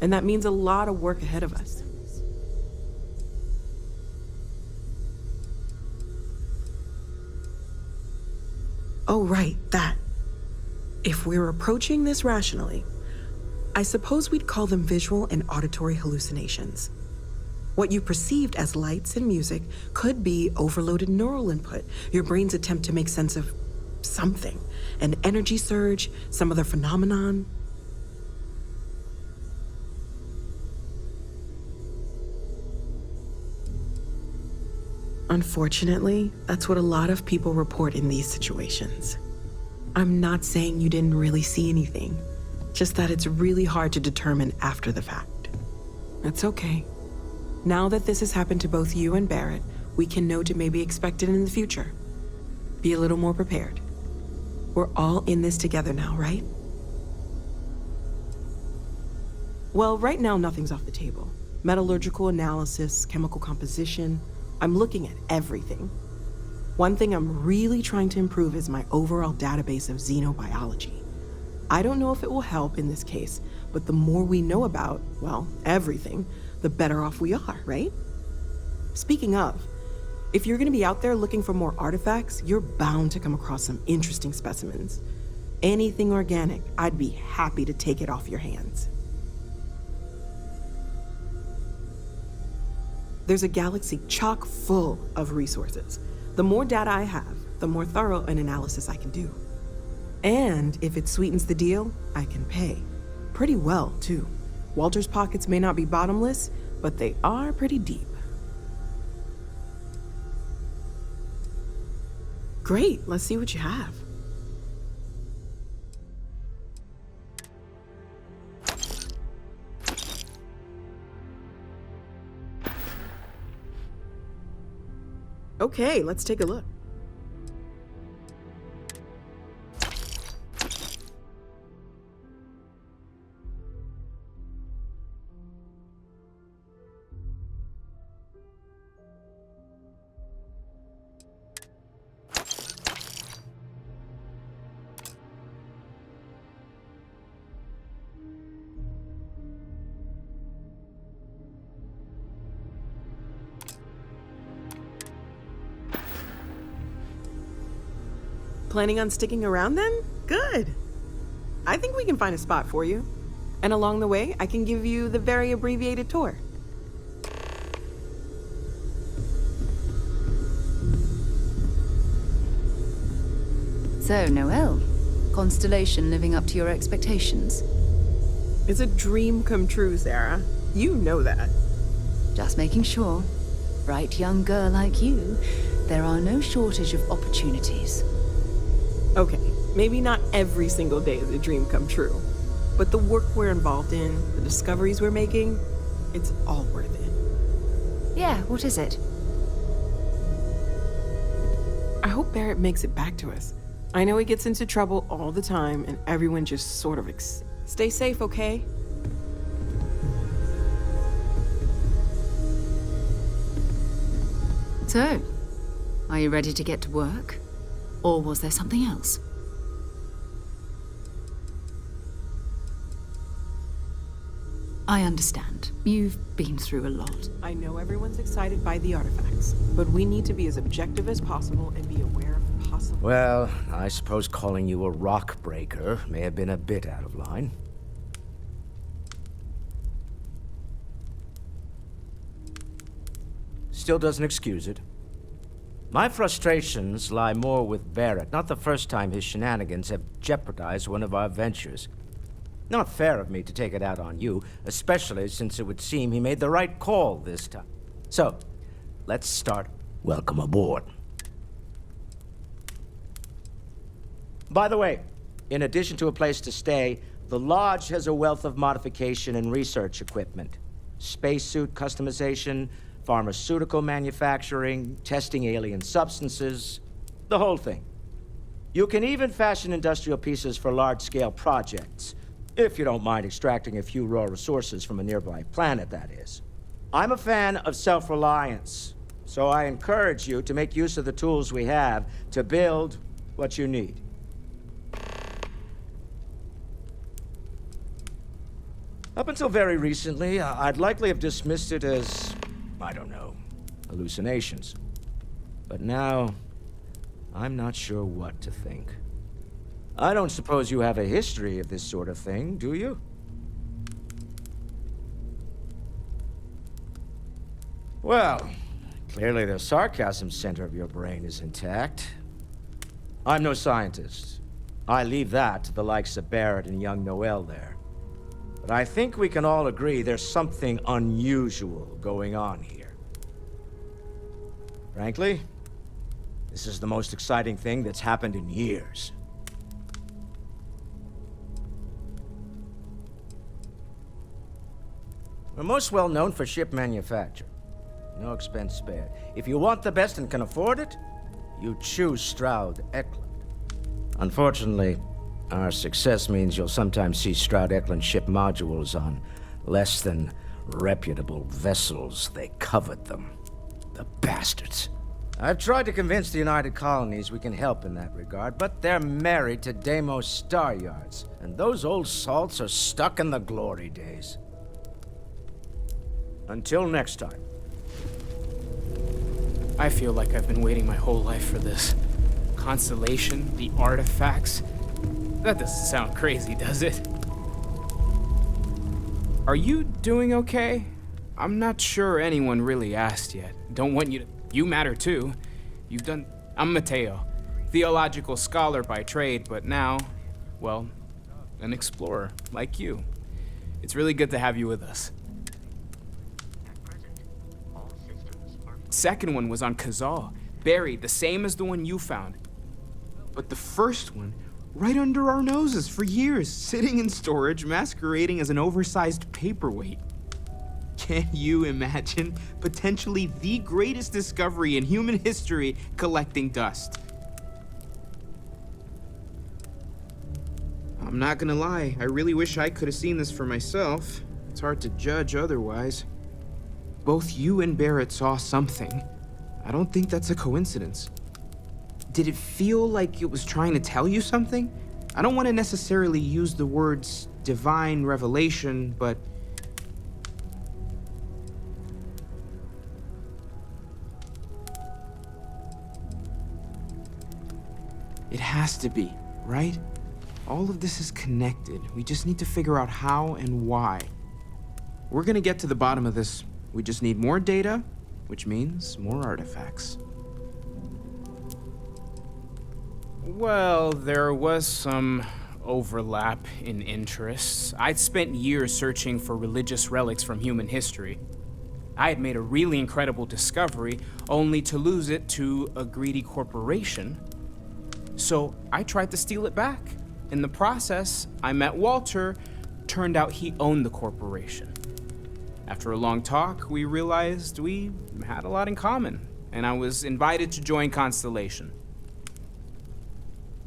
and that means a lot of work ahead of us. Oh, right, that. If we're approaching this rationally, I suppose we'd call them visual and auditory hallucinations. What you perceived as lights and music could be overloaded neural input, your brain's attempt to make sense of something, an energy surge, some other phenomenon. Unfortunately, that's what a lot of people report in these situations. I'm not saying you didn't really see anything, just that it's really hard to determine after the fact. It's okay. Now that this has happened to both you and Barrett, we can know to maybe expect it in the future. Be a little more prepared. We're all in this together now, right? Well, right now nothing's off the table. Metallurgical analysis, chemical composition, I'm looking at everything. One thing I'm really trying to improve is my overall database of xenobiology. I don't know if it will help in this case, but the more we know about, well, everything, the better off we are, right? Speaking of, if you're gonna be out there looking for more artifacts, you're bound to come across some interesting specimens. Anything organic, I'd be happy to take it off your hands. There's a galaxy chock full of resources. The more data I have, the more thorough an analysis I can do. And if it sweetens the deal, I can pay. Pretty well, too. Walter's pockets may not be bottomless, but they are pretty deep. Great, let's see what you have. Okay, let's take a look. Planning on sticking around then? Good. I think we can find a spot for you. And along the way, I can give you the very abbreviated tour. So, Noelle, Constellation living up to your expectations? It's a dream come true, Sarah. You know that. Just making sure. Bright young girl like you, there are no shortage of opportunities. Okay, maybe not every single day is a dream come true, but the work we're involved in, the discoveries we're making, it's all worth it. Yeah, what is it? I hope Barrett makes it back to us. I know he gets into trouble all the time, and everyone just sort of stay safe, okay? So, are you ready to get to work? Or was there something else? I understand. You've been through a lot. I know everyone's excited by the artifacts, but we need to be as objective as possible and be aware of possible... Well, I suppose calling you a rock breaker may have been a bit out of line. Still doesn't excuse it. My frustrations lie more with Barrett. Not the first time his shenanigans have jeopardized one of our ventures. Not fair of me to take it out on you, especially since it would seem he made the right call this time. So, let's start. Welcome aboard. By the way, in addition to a place to stay, the Lodge has a wealth of modification and research equipment. Spacesuit customization, pharmaceutical manufacturing, testing alien substances, the whole thing. You can even fashion industrial pieces for large-scale projects, if you don't mind extracting a few raw resources from a nearby planet, that is. I'm a fan of self-reliance, so I encourage you to make use of the tools we have to build what you need. Up until very recently, I'd likely have dismissed it as, I don't know, hallucinations. But now, I'm not sure what to think. I don't suppose you have a history of this sort of thing, do you? Well, clearly the sarcasm center of your brain is intact. I'm no scientist. I leave that to the likes of Barrett and young Noel there. But I think we can all agree there's something unusual going on here. Frankly, this is the most exciting thing that's happened in years. We're most well known for ship manufacture. No expense spared. If you want the best and can afford it, you choose Stroud-Eklund. Unfortunately, our success means you'll sometimes see Stroud-Eklund ship modules on less than reputable vessels. They covet them. The bastards. I've tried to convince the United Colonies we can help in that regard, but they're married to Deimos Star Yards, and those old salts are stuck in the glory days. Until next time. I feel like I've been waiting my whole life for this. Constellation, the artifacts. That doesn't sound crazy, does it? Are you doing okay? I'm not sure anyone really asked yet. Don't want you to... You matter too. You've done... I'm Mateo, theological scholar by trade, but now, well, an explorer like you. It's really good to have you with us. Second one was on Kazal, buried, the same as the one you found. But the first one, right under our noses for years, sitting in storage, masquerading as an oversized paperweight. Can you imagine potentially the greatest discovery in human history collecting dust? I'm not gonna lie, I really wish I could have seen this for myself. It's hard to judge otherwise. Both you and Barrett saw something. I don't think that's a coincidence. Did it feel like it was trying to tell you something? I don't want to necessarily use the words divine revelation, but... It has to be, right? All of this is connected. We just need to figure out how and why. We're gonna get to the bottom of this. We just need more data, which means more artifacts. Well, there was some overlap in interests. I'd spent years searching for religious relics from human history. I had made a really incredible discovery, only to lose it to a greedy corporation. So I tried to steal it back. In the process, I met Walter. Turned out he owned the corporation. After a long talk, we realized we had a lot in common, and I was invited to join Constellation.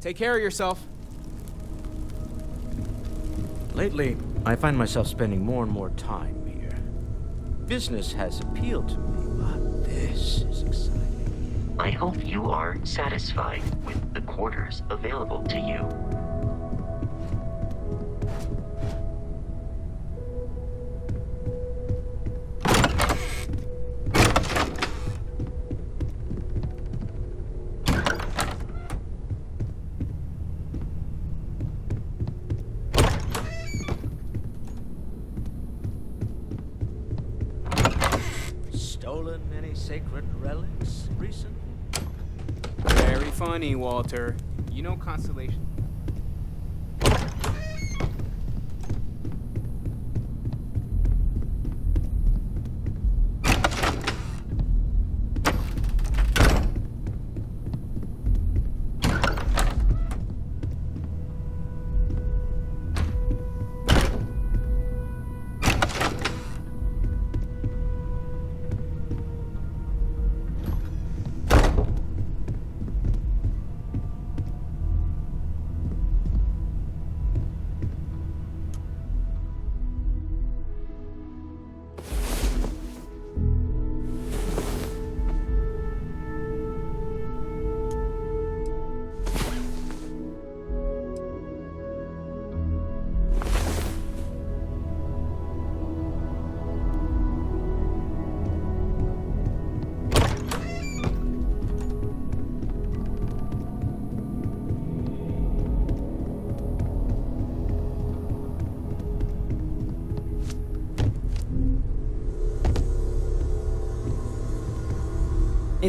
Take care of yourself. Lately, I find myself spending more and more time here. Business has appealed to me, but this is exciting. I hope you are satisfied with the quarters available to you. Stolen any sacred relics recently? Very funny, Walter. You know Constellation.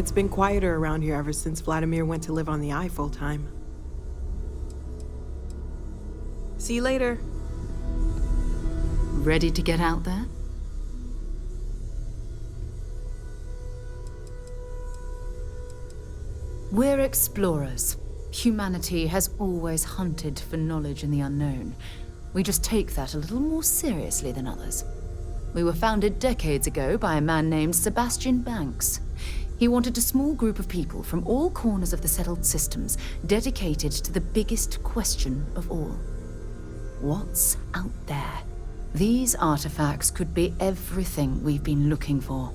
It's been quieter around here ever since Vladimir went to live on the Eye full-time. See you later. Ready to get out there? We're explorers. Humanity has always hunted for knowledge in the unknown. We just take that a little more seriously than others. We were founded decades ago by a man named Sebastian Banks. He wanted a small group of people from all corners of the settled systems dedicated to the biggest question of all. What's out there? These artifacts could be everything we've been looking for.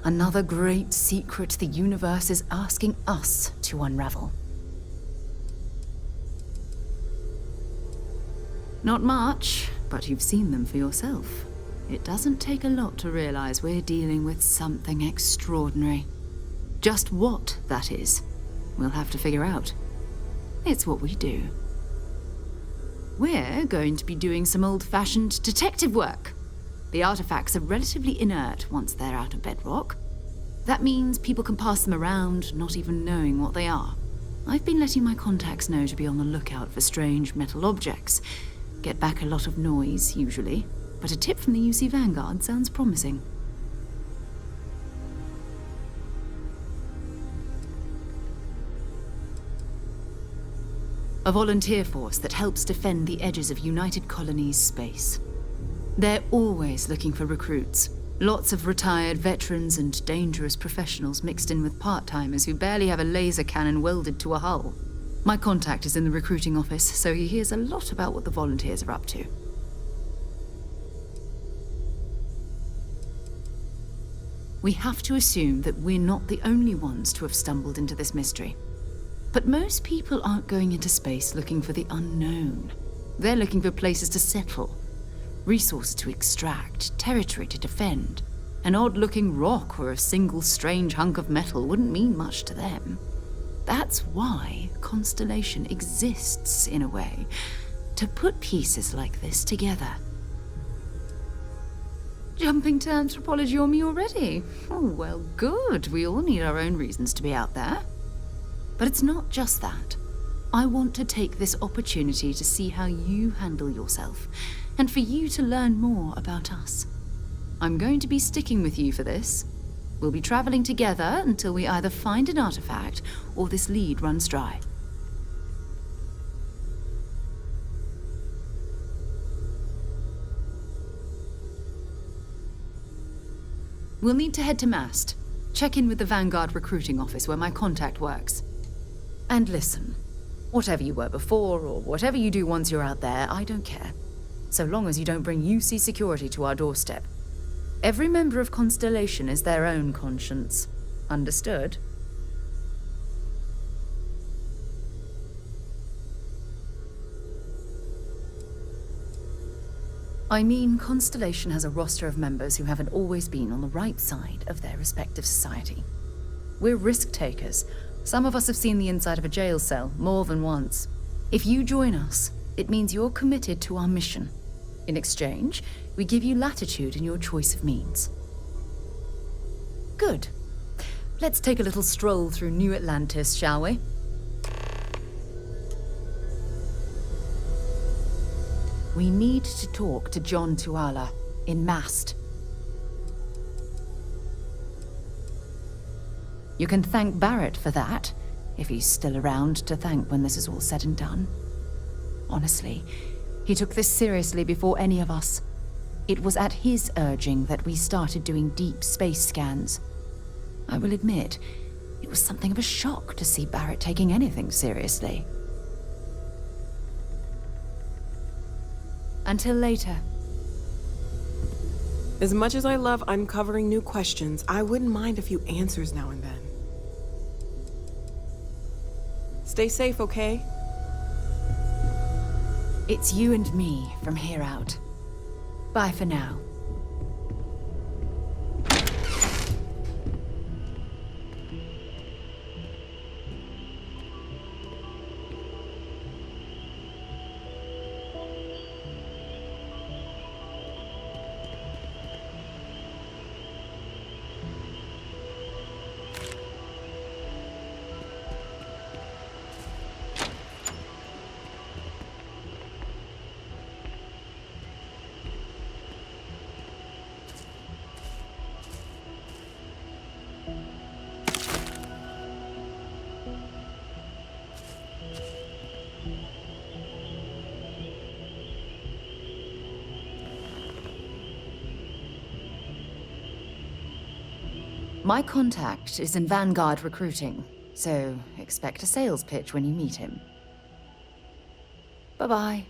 Another great secret the universe is asking us to unravel. Not much, but you've seen them for yourself. It doesn't take a lot to realize we're dealing with something extraordinary. Just what that is, we'll have to figure out. It's what we do. We're going to be doing some old-fashioned detective work. The artifacts are relatively inert once they're out of bedrock. That means people can pass them around, not even knowing what they are. I've been letting my contacts know to be on the lookout for strange metal objects. Get back a lot of noise, usually, but a tip from the UC Vanguard sounds promising. A volunteer force that helps defend the edges of United Colonies space. They're always looking for recruits. Lots of retired veterans and dangerous professionals mixed in with part-timers who barely have a laser cannon welded to a hull. My contact is in the recruiting office, so he hears a lot about what the volunteers are up to. We have to assume that we're not the only ones to have stumbled into this mystery. But most people aren't going into space looking for the unknown. They're looking for places to settle, resources to extract, territory to defend. An odd-looking rock or a single strange hunk of metal wouldn't mean much to them. That's why Constellation exists, in a way, to put pieces like this together. Jumping to anthropology on me already? Oh, well, good. We all need our own reasons to be out there. But it's not just that. I want to take this opportunity to see how you handle yourself, and for you to learn more about us. I'm going to be sticking with you for this. We'll be traveling together until we either find an artifact or this lead runs dry. We'll need to head to Mast. Check in with the Vanguard recruiting office where my contact works. And listen, whatever you were before or whatever you do once you're out there, I don't care. So long as you don't bring UC security to our doorstep. Every member of Constellation is their own conscience. Understood? I mean, Constellation has a roster of members who haven't always been on the right side of their respective society. We're risk-takers. Some of us have seen the inside of a jail cell more than once. If you join us, it means you're committed to our mission. In exchange, we give you latitude in your choice of means. Good. Let's take a little stroll through New Atlantis, shall we? We need to talk to John Tuala in Mast. You can thank Barrett for that, if he's still around to thank when this is all said and done. Honestly, he took this seriously before any of us. It was at his urging that we started doing deep space scans. I will admit, it was something of a shock to see Barrett taking anything seriously. Until later. As much as I love uncovering new questions, I wouldn't mind a few answers now and then. Stay safe, okay? It's you and me from here out. Bye for now. My contact is in Vanguard recruiting, so expect a sales pitch when you meet him. Bye-bye.